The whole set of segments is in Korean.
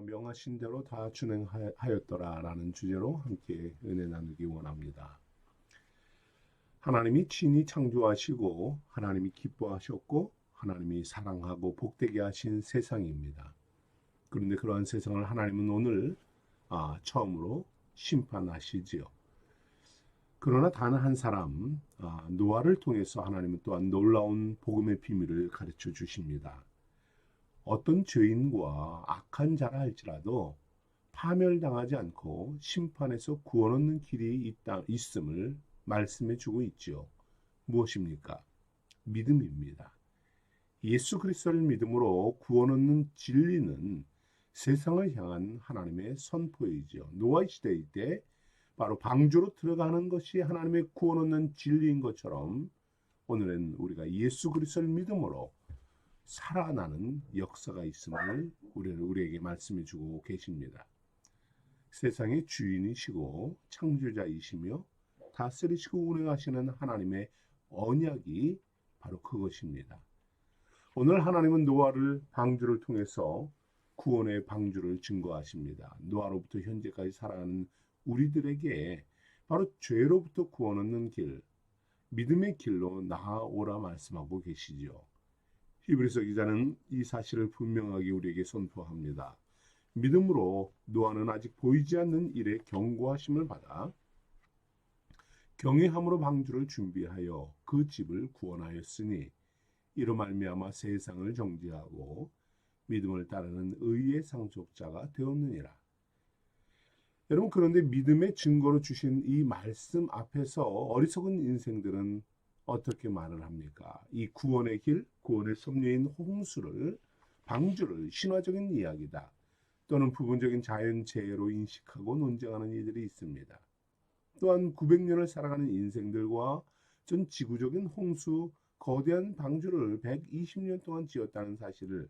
명하신 대로 다 준행하였더라라는 주제로 함께 은혜 나누기 원합니다. 하나님이 친히 창조하시고 하나님이 기뻐하셨고 하나님이 사랑하고 복되게 하신 세상입니다. 그런데 그러한 세상을 하나님은 오늘 처음으로 심판하시지요. 그러나 단 한 사람 노아를 통해서 하나님은 또한 놀라운 복음의 비밀을 가르쳐 주십니다. 어떤 죄인과 악한 자라 할지라도 파멸당하지 않고 심판에서 구원 얻는 길이 있음을 말씀해 주고 있지요. 무엇입니까? 믿음입니다. 예수 그리스도를 믿음으로 구원 얻는 진리는 세상을 향한 하나님의 선포이지요. 노아 시대 때 바로 방주로 들어가는 것이 하나님의 구원 얻는 진리인 것처럼 오늘은 우리가 예수 그리스도를 믿음으로 살아나는 역사가 있음을 우리에게 말씀해 주고 계십니다. 세상의 주인이시고 창조자이시며 다스리시고 운행하시는 하나님의 언약이 바로 그것입니다. 오늘 하나님은 노아를 방주를 통해서 구원의 방주를 증거하십니다. 노아로부터 현재까지 살아가는 우리들에게 바로 죄로부터 구원 얻는 길, 믿음의 길로 나아오라 말씀하고 계시죠. 히브리서 기자는 이 사실을 분명하게 우리에게 선포합니다. 믿음으로 노아는 아직 보이지 않는 일에 경고하심을 받아 경외함으로 방주를 준비하여 그 집을 구원하였으니 이로 말미암아 세상을 정죄하고 믿음을 따르는 의의 상속자가 되었느니라. 여러분, 그런데 믿음의 증거로 주신 이 말씀 앞에서 어리석은 인생들은 어떻게 말을 합니까? 이 구원의 길, 구원의 섭리인 홍수를, 방주를 신화적인 이야기다 또는 부분적인 자연재해로 인식하고 논쟁하는 이들이 있습니다. 또한 900년을 살아가는 인생들과 전 지구적인 홍수, 거대한 방주를 120년 동안 지었다는 사실을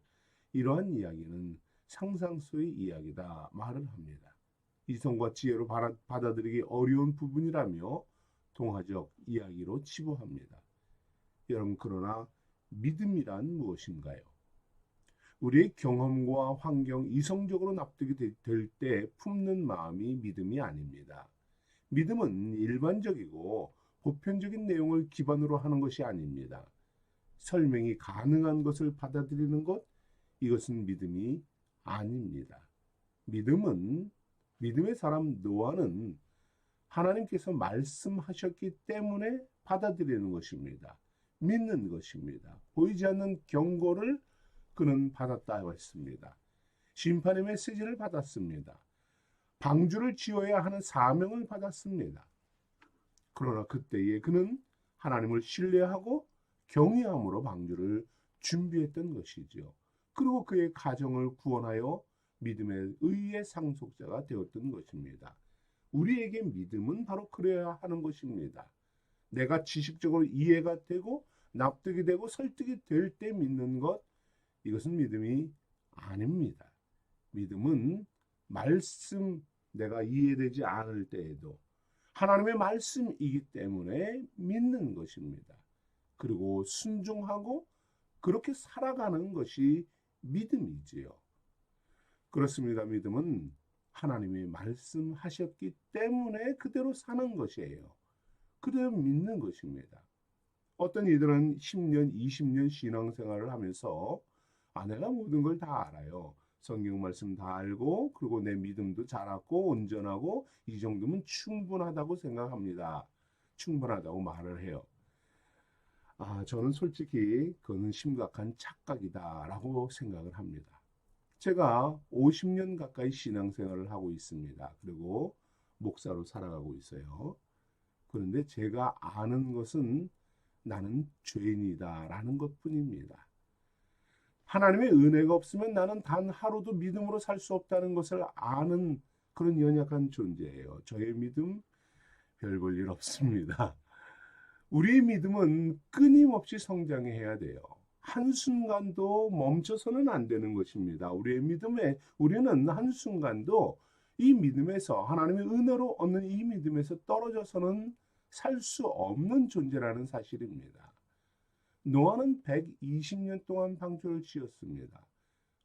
이러한 이야기는 상상 속의 이야기다 말을 합니다. 이성과 지혜로 받아들이기 어려운 부분이라며 동화적 이야기로 치부합니다. 여러분, 그러나 믿음이란 무엇인가요? 우리의 경험과 환경, 이성적으로 납득이 될 때 품는 마음이 믿음이 아닙니다. 믿음은 일반적이고 보편적인 내용을 기반으로 하는 것이 아닙니다. 설명이 가능한 것을 받아들이는 것, 이것은 믿음이 아닙니다. 믿음의 사람 노아는 하나님께서 말씀하셨기 때문에 받아들이는 것입니다. 믿는 것입니다. 보이지 않는 경고를 그는 받았다고 했습니다. 심판의 메시지를 받았습니다. 방주를 지어야 하는 사명을 받았습니다. 그러나 그때에 그는 하나님을 신뢰하고 경외함으로 방주를 준비했던 것이죠. 그리고 그의 가정을 구원하여 믿음의 의의 상속자가 되었던 것입니다. 우리에게 믿음은 바로 그래야 하는 것입니다. 내가 지식적으로 이해가 되고 납득이 되고 설득이 될 때 믿는 것, 이것은 믿음이 아닙니다. 믿음은 말씀, 내가 이해되지 않을 때에도 하나님의 말씀이기 때문에 믿는 것입니다. 그리고 순종하고 그렇게 살아가는 것이 믿음이지요. 그렇습니다. 믿음은 하나님이 말씀하셨기 때문에 그대로 사는 것이에요. 그대로 믿는 것입니다. 어떤 이들은 10년, 20년 신앙생활을 하면서 내가 모든 걸 다 알아요. 성경 말씀 다 알고 그리고 내 믿음도 자랐고 온전하고 이 정도면 충분하다고 생각합니다. 충분하다고 말을 해요. 저는 솔직히 그거는 심각한 착각이다라고 생각을 합니다. 제가 50년 가까이 신앙생활을 하고 있습니다. 그리고 목사로 살아가고 있어요. 그런데 제가 아는 것은 나는 죄인이다라는 것뿐입니다. 하나님의 은혜가 없으면 나는 단 하루도 믿음으로 살 수 없다는 것을 아는 그런 연약한 존재예요. 저의 믿음 별 볼 일 없습니다. 우리의 믿음은 끊임없이 성장해야 돼요. 한순간도 멈춰서는 안 되는 것입니다. 우리는 한순간도 이 믿음에서 하나님의 은혜로 얻는 이 믿음에서 떨어져서는 살 수 없는 존재라는 사실입니다. 노아는 120년 동안 방주를 지었습니다.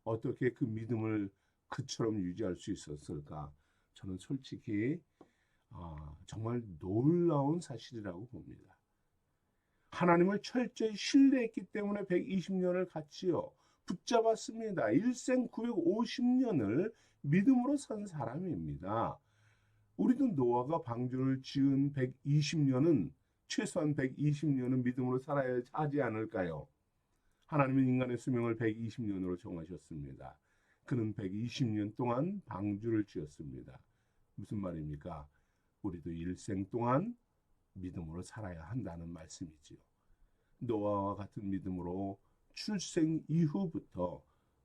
어떻게 그 믿음을 그처럼 유지할 수 있었을까? 저는 솔직히 정말 놀라운 사실이라고 봅니다. 하나님을 철저히 신뢰했기 때문에 120년을 같이요 붙잡았습니다. 일생 950년을 믿음으로 산 사람입니다. 우리도 노아가 방주를 지은 120년은 최소한 120년은 믿음으로 살아야 하지 않을까요? 하나님은 인간의 수명을 120년으로 정하셨습니다. 그는 120년 동안 방주를 지었습니다. 무슨 말입니까? 우리도 일생 동안 믿음으로 살아야 한다는 말씀이지요. 노아와 같은 믿음으로 출생 이후부터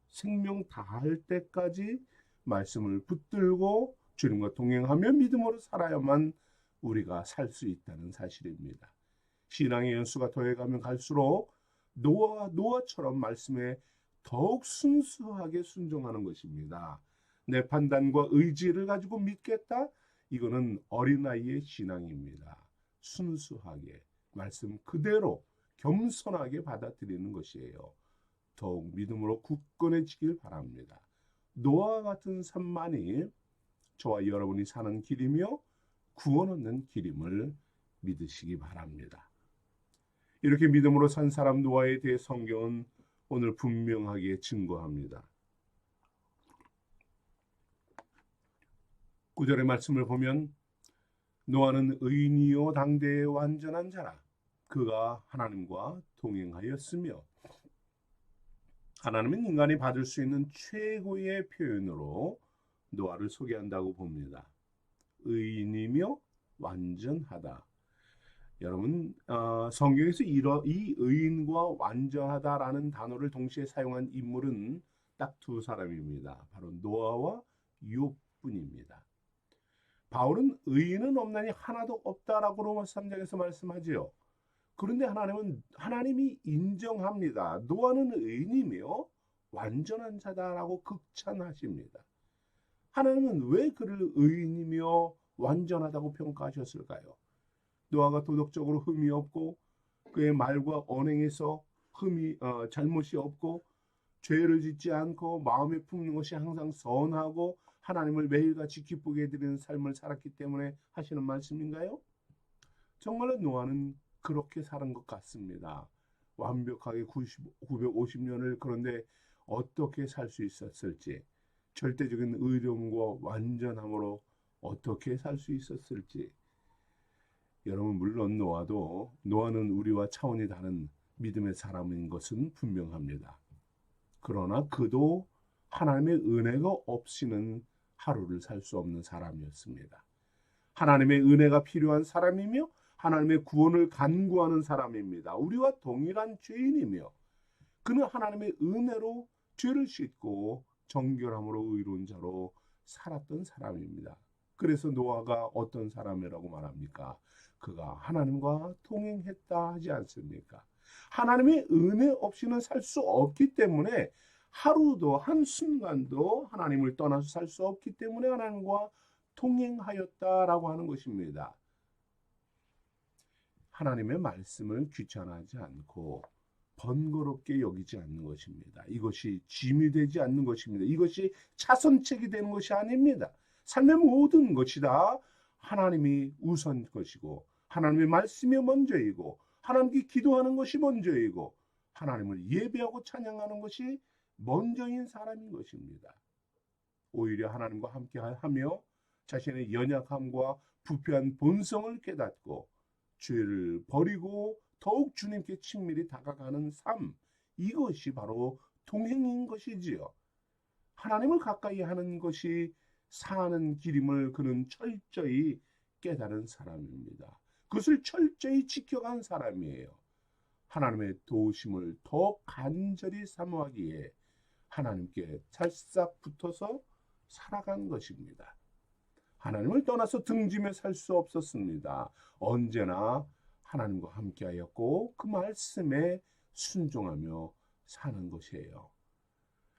생명 다할 때까지 말씀을 붙들고 주님과 동행하며 믿음으로 살아야만 우리가 살 수 있다는 사실입니다. 신앙의 연수가 더해가면 갈수록 노아처럼 말씀에 더욱 순수하게 순종하는 것입니다. 내 판단과 의지를 가지고 믿겠다? 이거는 어린아이의 신앙입니다. 순수하게 말씀 그대로 겸손하게 받아들이는 것이에요. 더욱 믿음으로 굳건해지길 바랍니다. 노아와 같은 삶만이 저와 여러분이 사는 길이며 구원 얻는 길임을 믿으시기 바랍니다. 이렇게 믿음으로 산 사람 노아에 대해 성경은 오늘 분명하게 증거합니다. 9절의 말씀을 보면 노아는 의인이요 당대의 완전한 자라 그가 하나님과 동행하였으며 하나님은 인간이 받을 수 있는 최고의 표현으로 노아를 소개한다고 봅니다. 의인이며 완전하다. 여러분 성경에서 이 의인과 완전하다라는 단어를 동시에 사용한 인물은 딱 두 사람입니다. 바로 노아와 욥뿐입니다. 바울은 의인은 없나니 하나도 없다라고 로마서 3장에서 말씀하지요. 그런데 하나님이 인정합니다. 노아는 의인이며 완전한 자다라고 극찬하십니다. 하나님은 왜 그를 의인이며 완전하다고 평가하셨을까요? 노아가 도덕적으로 흠이 없고 그의 말과 언행에서 잘못이 없고 죄를 짓지 않고 마음에 품는 것이 항상 선하고 하나님을 매일같이 기쁘게 드리는 삶을 살았기 때문에 하시는 말씀인가요? 정말로 노아는 그렇게 사는 것 같습니다. 완벽하게 950년을 그런데 어떻게 살 수 있었을지 절대적인 의로움과 완전함으로 어떻게 살 수 있었을지 여러분 물론 노아는 우리와 차원이 다른 믿음의 사람인 것은 분명합니다. 그러나 그도 하나님의 은혜가 없이는 하루를 살 수 없는 사람이었습니다. 하나님의 은혜가 필요한 사람이며 하나님의 구원을 간구하는 사람입니다. 우리와 동일한 죄인이며 그는 하나님의 은혜로 죄를 씻고 정결함으로 의로운 자로 살았던 사람입니다. 그래서 노아가 어떤 사람이라고 말합니까? 그가 하나님과 동행했다 하지 않습니까? 하나님의 은혜 없이는 살 수 없기 때문에 하루도 한순간도 하나님을 떠나서 살 수 없기 때문에 하나님과 동행하였다라고 하는 것입니다. 하나님의 말씀을 귀찮아하지 않고 번거롭게 여기지 않는 것입니다. 이것이 짐이 되지 않는 것입니다. 이것이 차선책이 되는 것이 아닙니다. 삶의 모든 것이 다 하나님이 우선 것이고 하나님의 말씀이 먼저이고 하나님께 기도하는 것이 먼저이고 하나님을 예배하고 찬양하는 것이 먼저인 사람인 것입니다. 오히려 하나님과 함께하며 자신의 연약함과 부패한 본성을 깨닫고 죄를 버리고 더욱 주님께 친밀히 다가가는 삶, 이것이 바로 동행인 것이지요. 하나님을 가까이 하는 것이 사는 길임을 그는 철저히 깨달은 사람입니다. 그것을 철저히 지켜간 사람이에요. 하나님의 도우심을 더 간절히 사모하기에 하나님께 찰싹 붙어서 살아간 것입니다. 하나님을 떠나서 등짐에 살 수 없었습니다. 언제나 하나님과 함께하였고 그 말씀에 순종하며 사는 것이에요.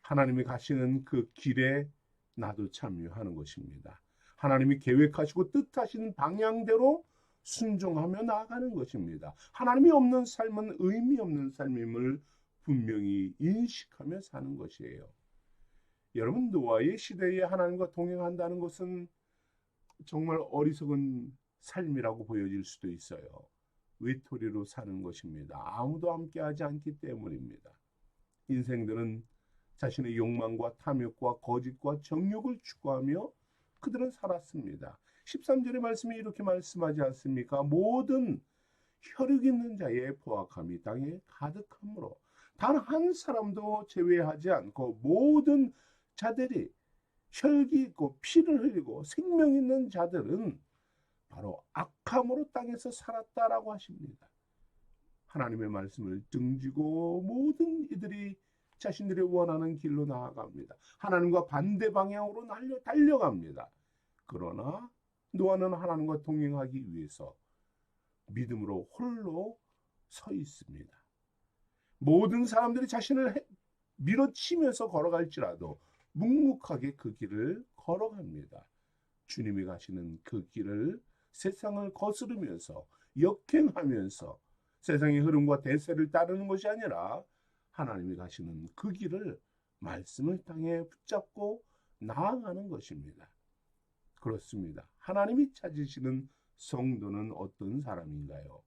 하나님이 가시는 그 길에 나도 참여하는 것입니다. 하나님이 계획하시고 뜻하신 방향대로 순종하며 나아가는 것입니다. 하나님이 없는 삶은 의미 없는 삶임을 분명히 인식하며 사는 것이에요. 여러분, 노아의 시대에 하나님과 동행한다는 것은 정말 어리석은 삶이라고 보여질 수도 있어요. 외톨이로 사는 것입니다. 아무도 함께하지 않기 때문입니다. 인생들은 자신의 욕망과 탐욕과 거짓과 정욕을 추구하며 그들은 살았습니다. 13절의 말씀이 이렇게 말씀하지 않습니까? 모든 혈육 있는 자의 포악함이 땅에 가득하므로 단 한 사람도 제외하지 않고 모든 자들이 혈기 있고 피를 흘리고 생명 있는 자들은 바로 악함으로 땅에서 살았다라고 하십니다. 하나님의 말씀을 등지고 모든 이들이 자신들이 원하는 길로 나아갑니다. 하나님과 반대 방향으로 달려갑니다. 그러나 노아는 하나님과 동행하기 위해서 믿음으로 홀로 서 있습니다. 모든 사람들이 자신을 밀어치면서 걸어갈지라도 묵묵하게 그 길을 걸어갑니다. 주님이 가시는 그 길을 세상을 거스르면서 역행하면서 세상의 흐름과 대세를 따르는 것이 아니라 하나님이 가시는 그 길을 말씀을 땅에 붙잡고 나아가는 것입니다. 그렇습니다. 하나님이 찾으시는 성도는 어떤 사람인가요?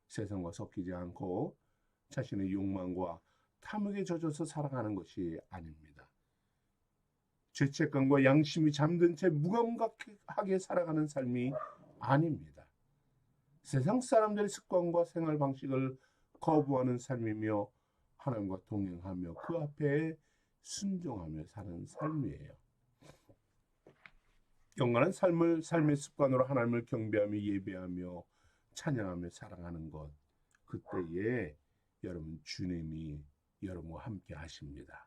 세상과 섞이지 않고 자신의 욕망과 탐욕에 젖어서 살아가는 것이 아닙니다. 죄책감과 양심이 잠든 채 무감각하게 살아가는 삶이 아닙니다. 세상 사람들의 습관과 생활 방식을 거부하는 삶이며 하나님과 동행하며 그 앞에 순종하며 사는 삶이에요. 영원한 삶의 습관으로 하나님을 경배하며 예배하며 찬양하며 살아가는 것, 그때에 여러분 주님이 여러분과 함께 하십니다.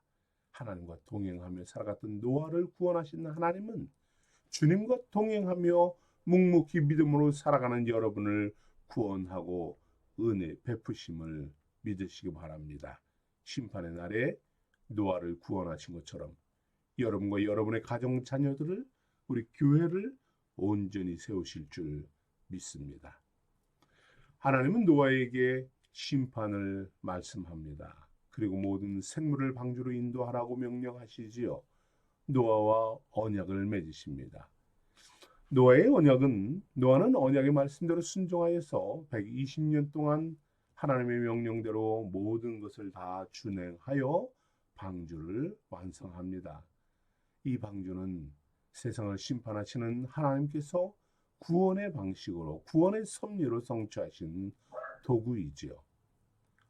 하나님과 동행하며 살아갔던 노아를 구원하신 하나님은 주님과 동행하며 묵묵히 믿음으로 살아가는 여러분을 구원하고 은혜 베푸심을 믿으시기 바랍니다. 심판의 날에 노아를 구원하신 것처럼 여러분과 여러분의 가정 자녀들을, 우리 교회를 온전히 세우실 줄 믿습니다. 하나님은 노아에게 심판을 말씀합니다. 그리고 모든 생물을 방주로 인도하라고 명령하시지요. 노아와 언약을 맺으십니다. 노아는 언약의 말씀대로 순종하여서 120년 동안 하나님의 명령대로 모든 것을 다 준행하여 방주를 완성합니다. 이 방주는 세상을 심판하시는 하나님께서 구원의 방식으로, 구원의 섭리로 성취하신 도구이지요.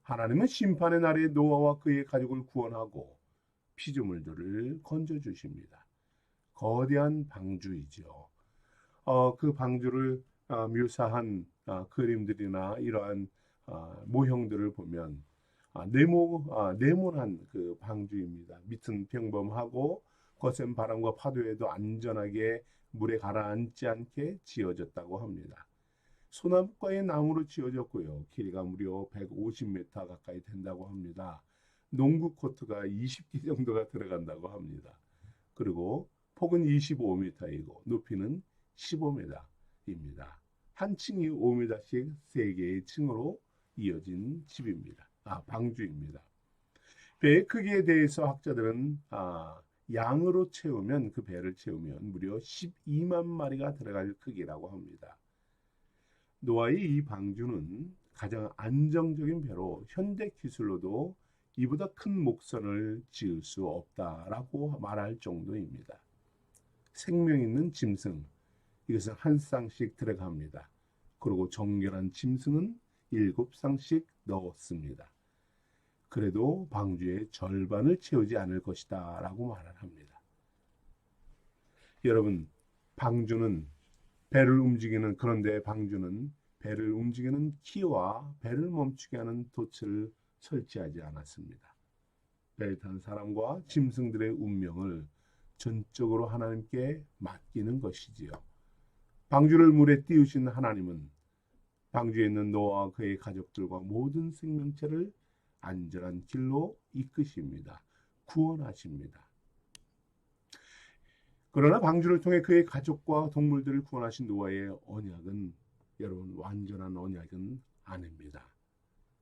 하나님은 심판의 날에 노아와 그의 가족을 구원하고 피조물들을 건져주십니다. 거대한 방주이지요. 그 방주를 묘사한 그림들이나 이러한 모형들을 보면 네모난 그 방주입니다. 밑은 평범하고 거센 바람과 파도에도 안전하게 물에 가라앉지 않게 지어졌다고 합니다. 소나무과의 나무로 지어졌고요. 길이가 무려 150m 가까이 된다고 합니다. 농구 코트가 20개 정도가 들어간다고 합니다. 그리고 폭은 25m이고 높이는 15m입니다. 한 층이 5m씩 3개의 층으로 이어진 집입니다. 방주입니다. 배의 크기에 대해서 학자들은 양으로 채우면, 그 배를 채우면 무려 12만 마리가 들어갈 크기라고 합니다. 노아의 이 방주는 가장 안정적인 배로 현대 기술로도 이보다 큰 목선을 지을 수 없다라고 말할 정도입니다. 생명 있는 짐승, 이것은 한 쌍씩 들어갑니다. 그리고 정결한 짐승은 7쌍씩 넣었습니다. 그래도 방주의 절반을 채우지 않을 것이다 라고 말을 합니다. 여러분, 그런데 방주는 배를 움직이는 키와 배를 멈추게 하는 돛을 설치하지 않았습니다. 배를 탄 사람과 짐승들의 운명을 전적으로 하나님께 맡기는 것이지요. 방주를 물에 띄우신 하나님은 방주에 있는 노아와 그의 가족들과 모든 생명체를 안전한 길로 이끄십니다. 구원하십니다. 그러나 방주를 통해 그의 가족과 동물들을 구원하신 노아의 언약은, 여러분, 완전한 언약은 아닙니다.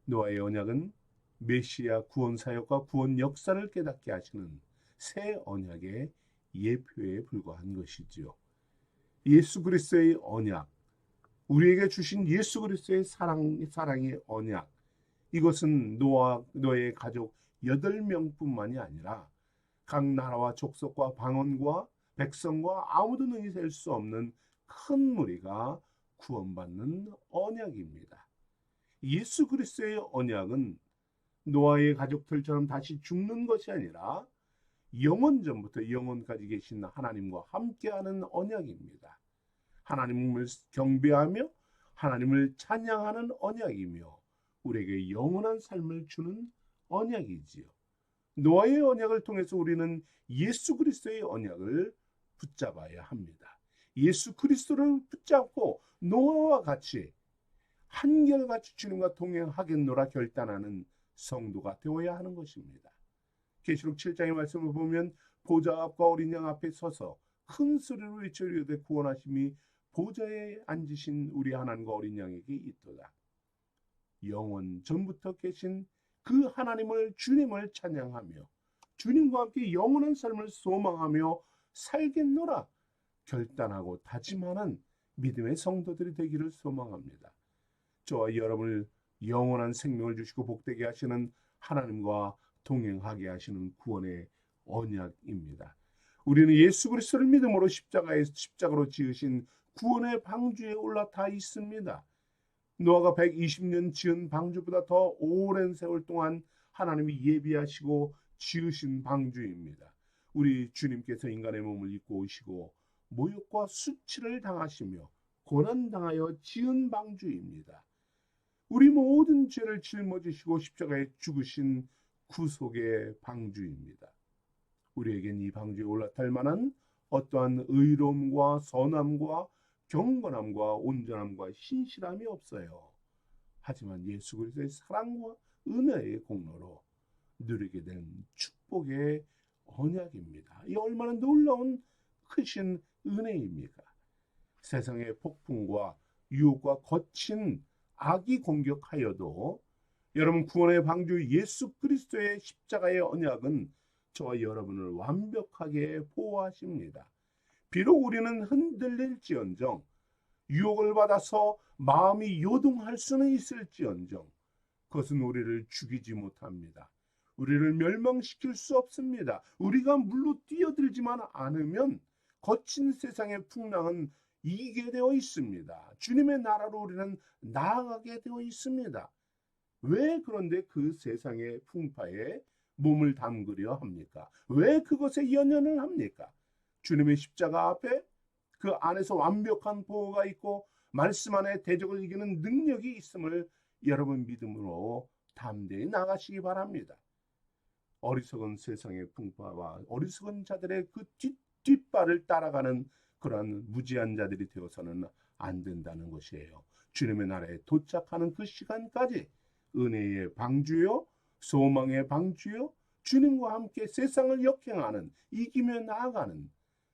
노아의 언약은 메시아 구원 사역과 구원 역사를 깨닫게 하시는 새 언약의 예표에 불과한 것이지요. 예수 그리스도의 언약, 우리에게 주신 예수 그리스도의 사랑의 언약, 이것은 노아의 가족 8명뿐만이 아니라 각 나라와 족속과 방언과 백성과 아무도 능히 셀 수 없는 큰 무리가 구원받는 언약입니다. 예수 그리스도의 언약은 노아의 가족들처럼 다시 죽는 것이 아니라 영원전부터 영원까지 계신 하나님과 함께하는 언약입니다. 하나님을 경배하며 하나님을 찬양하는 언약이며 우리에게 영원한 삶을 주는 언약이지요. 노아의 언약을 통해서 우리는 예수 그리스도의 언약을 붙잡아야 합니다. 예수 그리스도를 붙잡고 노아와 같이 한결같이 주님과 동행하겠노라 결단하는 성도가 되어야 하는 것입니다. 계시록 7장의 말씀을 보면 보좌 앞과 어린 양 앞에 서서 큰 소리로 외쳐 이르되 구원하심이 보좌에 앉으신 우리 하나님과 어린 양에게 있도다. 영원 전부터 계신 그 하나님을 주님을 찬양하며 주님과 함께 영원한 삶을 소망하며 살겠노라 결단하고 다짐하는 믿음의 성도들이 되기를 소망합니다. 저와 여러분을 영원한 생명을 주시고 복되게 하시는 하나님과 동행하게 하시는 구원의 언약입니다. 우리는 예수 그리스도를 믿음으로 십자가로 지으신 구원의 방주에 올라타 있습니다. 노아가 120년 지은 방주보다 더 오랜 세월 동안 하나님이 예비하시고 지으신 방주입니다. 우리 주님께서 인간의 몸을 입고 오시고 모욕과 수치를 당하시며 고난당하여 지은 방주입니다. 우리 모든 죄를 짊어지시고 십자가에 죽으신 구속의 방주입니다. 우리에겐 이 방주에 올라탈 만한 어떠한 의로움과 선함과 경건함과 온전함과 신실함이 없어요. 하지만 예수 그리스도의 사랑과 은혜의 공로로 누리게 된 축복의 언약입니다. 이 얼마나 놀라운 크신 은혜입니까? 세상의 폭풍과 유혹과 거친 악이 공격하여도 여러분 구원의 방주 예수 그리스도의 십자가의 언약은 저와 여러분을 완벽하게 보호하십니다. 비록 우리는 흔들릴지언정 유혹을 받아서 마음이 요동할 수는 있을지언정 그것은 우리를 죽이지 못합니다. 우리를 멸망시킬 수 없습니다. 우리가 물로 뛰어들지만 않으면 거친 세상의 풍랑은 이기게 되어 있습니다. 주님의 나라로 우리는 나아가게 되어 있습니다. 왜 그런데 그 세상의 풍파에 몸을 담그려 합니까? 왜 그것에 연연을 합니까? 주님의 십자가 앞에 그 안에서 완벽한 보호가 있고 말씀 안에 대적을 이기는 능력이 있음을 여러분 믿음으로 담대히 나가시기 바랍니다. 어리석은 세상의 풍파와 어리석은 자들의 그 뒷발을 따라가는 그러한 무지한 자들이 되어서는 안 된다는 것이에요. 주님의 나라에 도착하는 그 시간까지 은혜의 방주요 소망의 방주요 주님과 함께 세상을 역행하는 이기며 나아가는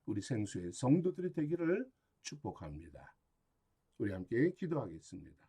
우리 생수의 성도들이 되기를 축복합니다. 우리 함께 기도하겠습니다.